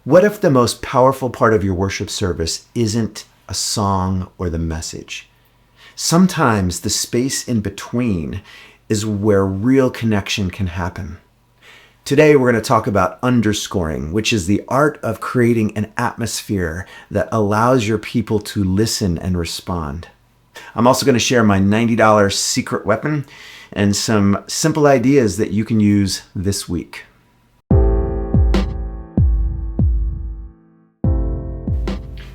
What if the most powerful part of your worship service isn't a song or the message? Sometimes the space in between is where real connection can happen. Today, we're going to talk about underscoring, which is the art of creating an atmosphere that allows your people to listen and respond. I'm also going to share my $90 secret weapon and some simple ideas that you can use this week.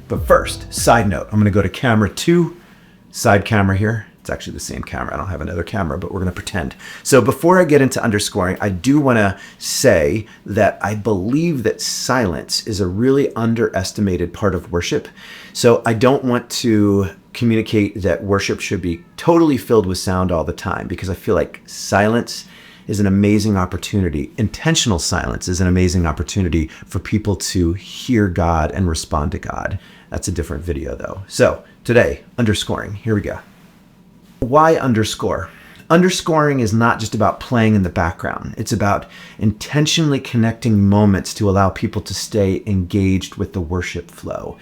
But first, side note, I'm going to go to camera 2, side camera here. It's actually the same camera. I don't have another camera, but we're going to pretend. So before I get into underscoring, I do want to say that I believe that silence is a really underestimated part of worship. So I don't want to communicate that worship should be totally filled with sound all the time, because I feel like silence is an amazing opportunity. Intentional silence is an amazing opportunity for people to hear God and respond to God. That's a different video though. So today, underscoring, here we go. Why underscore? Underscoring is not just about playing in the background. It's about intentionally connecting moments to allow people to stay engaged with the worship flow.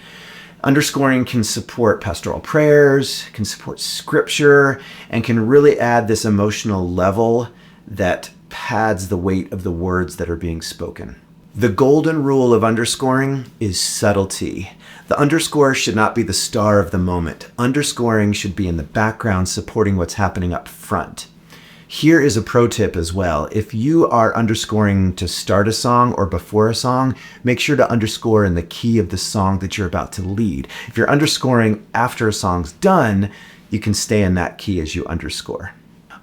Underscoring can support pastoral prayers, can support scripture, and can really add this emotional level that pads the weight of the words that are being spoken. The golden rule of underscoring is subtlety. The underscore should not be the star of the moment. Underscoring should be in the background, supporting what's happening up front. Here is a pro tip as well. If you are underscoring to start a song or before a song, make sure to underscore in the key of the song that you're about to lead. If you're underscoring after a song's done, you can stay in that key as you underscore.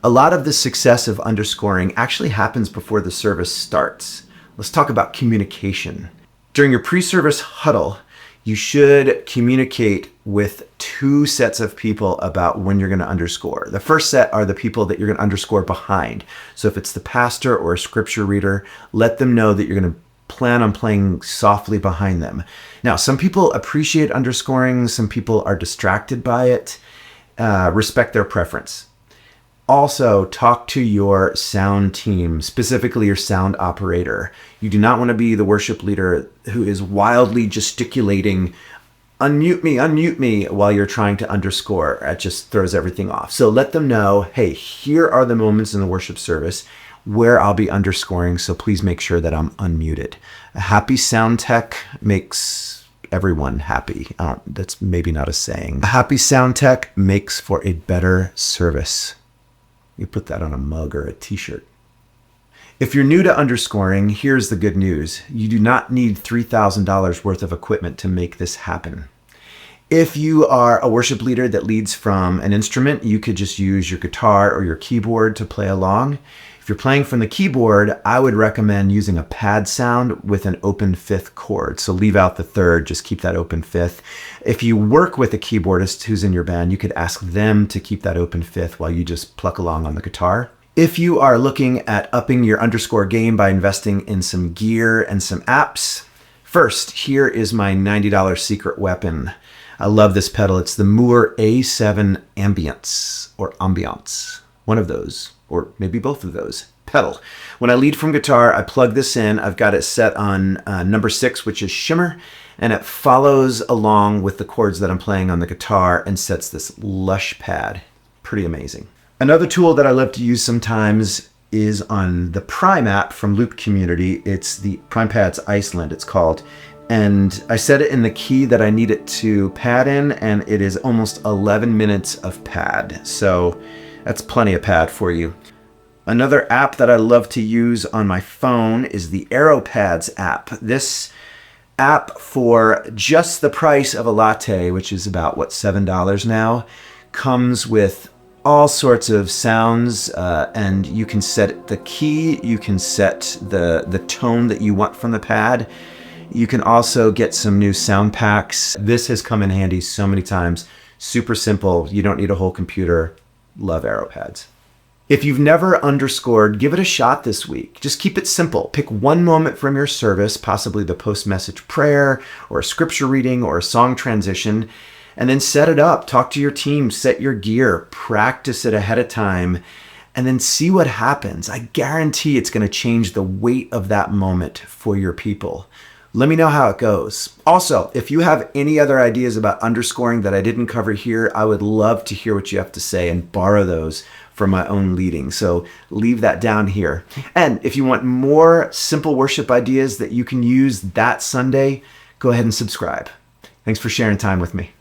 A lot of the success of underscoring actually happens before the service starts. Let's talk about communication. During your pre-service huddle, you should communicate with 2 sets of people about when you're going to underscore. The first set are the people that you're going to underscore behind. So if it's the pastor or a scripture reader, let them know that you're going to plan on playing softly behind them. Now, some people appreciate underscoring, some people are distracted by it. Respect their preference. Also, talk to your sound team, specifically your sound operator. You do not want to be the worship leader who is wildly gesticulating, unmute me, while you're trying to underscore. It just throws everything off. So let them know, hey, here are the moments in the worship service where I'll be underscoring, so please make sure that I'm unmuted. A happy sound tech makes everyone happy. That's maybe not a saying. A happy sound tech makes for a better service. You put that on a mug or a t-shirt. If you're new to underscoring, here's the good news. You do not need $3,000 worth of equipment to make this happen. If you are a worship leader that leads from an instrument, you could just use your guitar or your keyboard to play along. If you're playing from the keyboard, I would recommend using a pad sound with an open 5th chord. So leave out the 3rd, just keep that open 5th. If you work with a keyboardist who's in your band, you could ask them to keep that open 5th while you just pluck along on the guitar. If you are looking at upping your underscore game by investing in some gear and some apps, first, here is my $90 secret weapon. I love this pedal. It's the Mooer A7 Ambiance, one of those, or maybe both of those, pedal. When I lead from guitar, I plug this in. I've got it set on number 6, which is shimmer, and it follows along with the chords that I'm playing on the guitar and sets this lush pad. Pretty amazing. Another tool that I love to use sometimes is on the Prime app from Loop Community. It's the Prime Pads Iceland, it's called. And I set it in the key that I need it to pad in, and it is almost 11 minutes of pad. So that's plenty of pad for you. Another app that I love to use on my phone is the AeroPads app. This app, for just the price of a latte, which is about, $7 now, comes with all sorts of sounds, and you can set the key, you can set the tone that you want from the pad. You can also get some new sound packs. This has come in handy so many times. Super simple. You don't need a whole computer. Love AeroPads. If you've never underscored, give it a shot this week. Just keep it simple. Pick one moment from your service, possibly the post-message prayer or a scripture reading or a song transition, and then set it up. Talk to your team, set your gear, practice it ahead of time, and then see what happens. I guarantee it's going to change the weight of that moment for your people. Let me know how it goes. Also, if you have any other ideas about underscoring that I didn't cover here, I would love to hear what you have to say and borrow those for my own leading. So leave that down here. And if you want more simple worship ideas that you can use that Sunday, go ahead and subscribe. Thanks for sharing time with me.